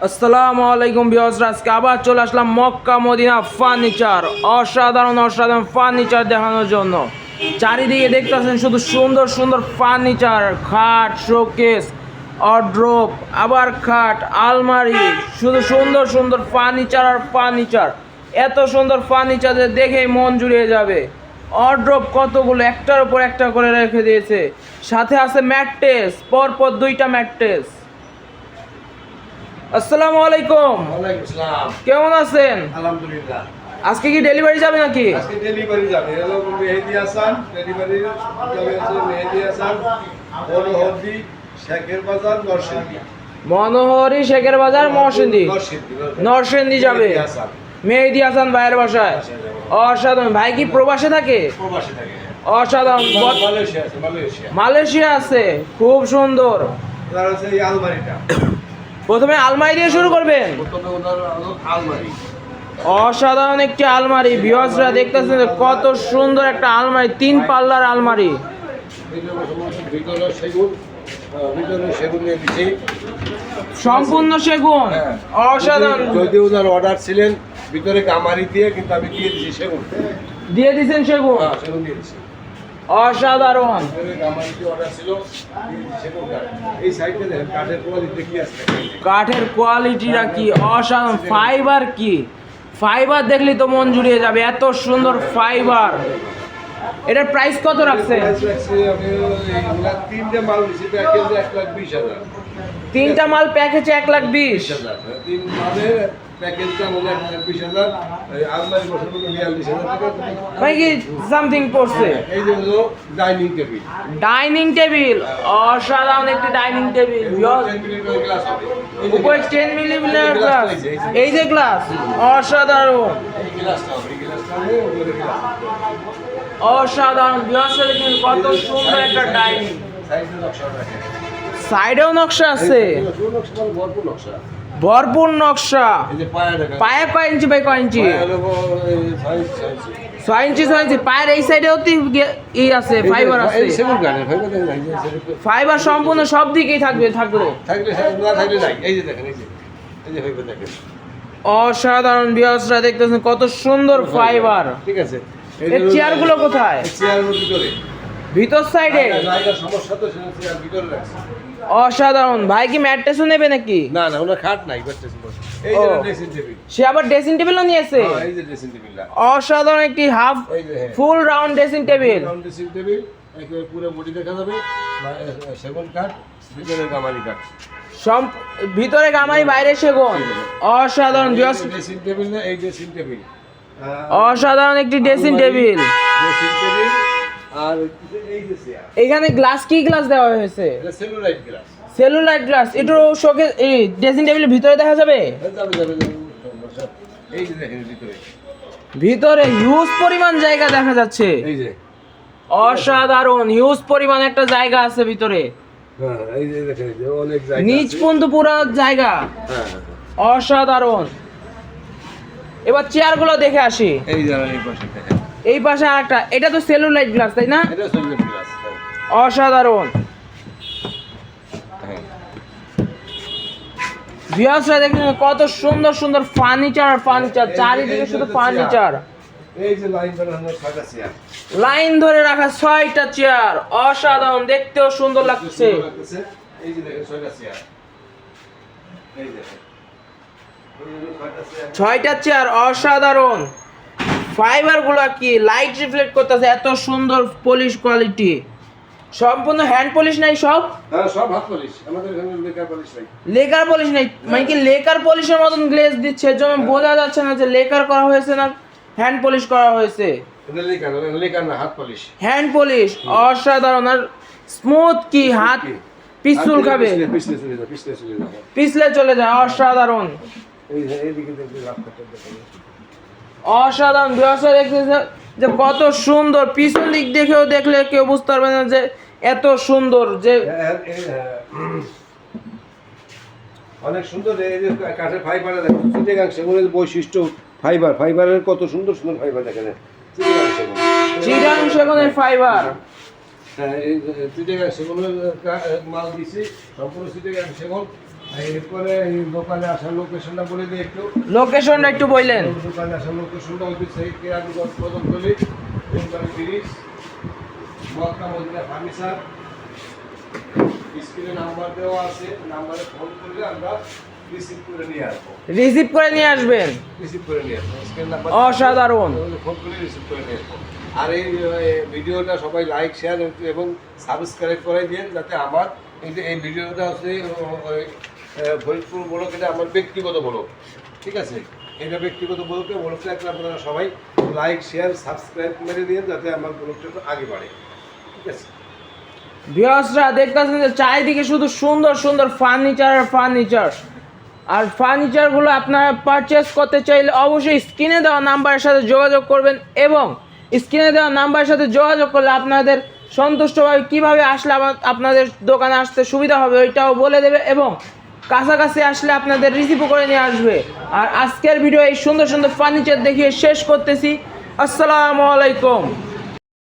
আসসালামু আলাইকুম ভিউয়ার্সরা, আজকে আবার চলে আসলাম মক্কা মদিনা ফার্নিচার অসাধারণ ফার্নিচার দেখানোর জন্য। চারিদিকে দেখতেছেন শুধু সুন্দর সুন্দর ফার্নিচার, খাট, শোকেস, ওয়ারড্রোব, আবার খাট, আলমারি, শুধু সুন্দর সুন্দর ফার্নিচার আর ফার্নিচার। এত সুন্দর ফার্নিচার দেখেই মন জুড়িয়ে যাবে। ওয়ারড্রোব কতগুলো একটার উপর একটা করে রেখে দিয়েছে, সাথে আছে ম্যাট্রেস, পরপর দুইটা ম্যাট্রেস। আসসালামু আলাইকুম। ওয়ালাইকুম আসসালাম। কেমন আছেন? আলহামদুলিল্লাহ। আজকে কি ডেলিভারি যাবে নাকি? আজকে ডেলিভারি যাবে। হলো মেহেদী হাসান ডেলিভারি যাবে, আছে মেহেদী হাসান বড়হদ্দি শেখের বাজার নরসিংদী। মনোহরি শেখের বাজার নরসিংদী যাবে মেহেদী হাসান ভাইয়ের বাসায়। অসাধারণ। ভাই কি প্রবাসে থাকে? প্রবাসে থাকে। অসাধারণ। মালয়েশিয়া আছে, মালয়েশিয়া আছে, খুব সুন্দর। তার আছে এই আলমারিটা। প্রথমে আলমারি দিয়ে শুরু করবেন। প্রথমে ওনার আলমারি। অসাধারণ একটি আলমারি। ভিউয়ার্সরা দেখতেছেন কত সুন্দর একটা আলমারি, 3 পাল্লার আলমারি। ভিতরে সেগুন নিয়ে দিচ্ছি, সম্পূর্ণ সেগুন। অসাধারণ। যদি ওনার অর্ডার ছিলেন ভিতরে গামারি দিয়ে, কিন্তু আমি দিয়ে দিচ্ছি সেগুন। দিয়ে দিয়েছেন সেগুন? হ্যাঁ, সেগুন দিয়ে দিচ্ছি। অসাধারণ। কাঠের কোয়ালিটিটা কি অসাধারণ। ফাইবার কি ফাইবার দেখলি তো মন জুড়িয়ে যাবে, এত সুন্দর ফাইবার। এটার প্রাইস কত রাখছে? তিনটা মাল প্যাকেজে 1,20,000। ভাই কি সামথিং পড়ছে? Dining table. অসাধারণ একটি ডাইনিং টেবিল। উপরে 10 মিলিমিটার গ্লাস। এই যে গ্লাস, অসাধারণ অসাধারণ। কত সুন্দর একটা ডাইনিং। সাইডেও নকশা আছে, ভরপুর নকশা। পায়ে কয় ইঞ্চি বাই কয় ইঞ্চি? 6 ইঞ্চি 6 ইঞ্চি। পায়ের এই সাইডেও ই আছে, ফাইবার আছে। ফাইবার সম্পূর্ণ সব দিকেই থাকবে। অসাধারণ। ভিউয়ার্সরা দেখতেছেন কত সুন্দর ফাইবার। ঠিক আছে। এই চেয়ারগুলো কোথায়? ভিতর সাইডে। অসাধারণ। ভাই কি ম্যাট্রেসও নেবে নাকি? না না, ওনার খাট নাই, এই যে ড্রেসিং টেবিল। সে আবার ড্রেসিং টেবিলও নিয়েছে। হ্যাঁ, এই যে ড্রেসিং টেবিলটা। অসাধারণ একটি হাফ ফুল round dressing table. Dressing table একেবারে পুরো বডি দেখা যাবে। সেগুন কাঠ, ভিতরে গামারি কাঠ। ভিতরে গামারি, বাইরে সেগুন। অসাধারণ। ড্রেসিং টেবিল না, এই ড্রেসিং টেবিল। অসাধারণ একটি ড্রেসিং টেবিল। Dressing table. আর এই যে চেয়ার। এখানে গ্লাস, কি গ্লাস দেওয়া হয়েছে? এটা সেলুলাইট গ্লাস। Cellulite glass. একটু শোকে এই ড্রেসিং টেবিলের ভিতরে দেখা যাবে? যাবে। এই যে দেখেন ভিতরে হিউজ পরিমাণ জায়গা দেখা যাচ্ছে। এই যে অসাধারণ হিউজ পরিমাণ একটা জায়গা আছে ভিতরে। হ্যাঁ, এই যে দেখেন অনেক জায়গা। নিচ পর্যন্ত পুরো জায়গা। হ্যাঁ। অসাধারণ। এবার চেয়ারগুলো দেখে আসি। এই যে এই পাশে দেখেন। এই পাশে আরেকটা। এটা তো সেলুলাইট গ্লাস, তাই না? এটা সেলুলাইট গ্লাস। অসাধারণ। ভিউয়ার্সরা দেখুন কত সুন্দর সুন্দর ফার্নিচার। চারিদিকে শুধু ফার্নিচার। এই যে লাইন ধরে রাখা 6টা চেয়ার। লাইন ধরে রাখা 6টা চেয়ার। অসাধারণ, দেখতেও সুন্দর লাগছে। এই যে দেখেন 6টা চেয়ার। এই দেখেন 6টা চেয়ার। অসাধারণ। ফাইবার গুলা কি লাইট রিফ্লেক্ট করতেছে, এত সুন্দর পলিশ কোয়ালিটি। সম্পূর্ণ হ্যান্ড পলিশ নাই সব? হ্যাঁ, সব হাত পলিশ। আমাদের এখানে লেকার পলিশ নাই। লেকার পলিশ নাই মানে কি লেকার পলিশের মতন গ্লেজ দিচ্ছে, এজন্য বোঝা যাচ্ছে না যে লেকার করা হয়েছে না হ্যান্ড পলিশ করা হয়েছে। এটা লেকার না, হাত পলিশ। Hand polish. অসাধারণ। আর স্মুথ কি হাত পিছল খাবে, পিছলে চলে যায়। অসাধারণ। অসাধারণ। দেখতেছে যে কত সুন্দর। পিছন দিক দেখেও দেখলে কেউ বুঝতে পারবে না যে এত সুন্দর। যে অনেক সুন্দর। এই যে কাঠের ফাইবার দেখুন, চিটাগাং সেগুনের বৈশিষ্ট্য। ফাইবারের কত সুন্দর সুন্দর ফাইবার দেখেন। চিটাগাং সেগুনের ফাইবার। হ্যাঁ, এই চিটাগাং সেগুনের মাল দিছি, সম্পূর্ণ চিটাগাং সেগুন। এরপরে এই দোকানে আসার লোকেশনটা বলে দিই একটু। লোকেশনটা একটু বললেন। দোকানে আসার লোকেশনটা হচ্ছে সেই কেরানীগঞ্জ কদমতলী, কোম্পানি 30, মক্কা মদিনা ফার্নিচার। স্ক্রিনে নাম্বার দেওয়া আছে, নাম্বারে ফোন করলে আমরা রিসিভ করে নিয়ে আসবো। রিসিভ করে নিয়ে আসবেন। রিসিভ করে নিয়ে আসবো, স্ক্রিন নাম্বার অসাধারণ। ফোন করে রিসিভ করে নিয়ে আসবো। আর এই ভিডিওটা সবাই লাইক শেয়ার এবং সাবস্ক্রাইব করাই দিন, যাতে আমার এই ভিডিওটা হচ্ছে ফরিদপুর ব্লগ, এটা আমার ব্যক্তিগত ব্লগ, ঠিক আছে? এটা ব্যক্তিগত ব্লগটা একটা আপনারা সবাই লাইক শেয়ার সাবস্ক্রাইব মেরে দিন, যাতে আমার ব্লগটা একটু আগে বাড়ে, ঠিক আছে? ভিউয়ার্সরা দেখতেছেন যে চারিদিকে শুধু সুন্দর সুন্দর ফার্নিচার আর ফার্নিচার। আর ফার্নিচারগুলো আপনারা পারচেস করতে চাইলে অবশ্যই স্ক্রিনে দেওয়া নাম্বারের সাথে যোগাযোগ করবেন, এবং স্ক্রিনে দেওয়া নাম্বারের সাথে যোগাযোগ করলে আপনাদের সন্তুষ্টভাবে কীভাবে আসলে আপনাদের দোকানে আসতে সুবিধা হবে ওইটাও বলে দেবে, এবং কাছাকাছি আসলে আপনাদের রিসিভও করে নিয়ে আসবে। আর আজকের ভিডিও এই সুন্দর সুন্দর ফার্নিচার দেখিয়ে শেষ করতেছি। আসসালামু আলাইকুম।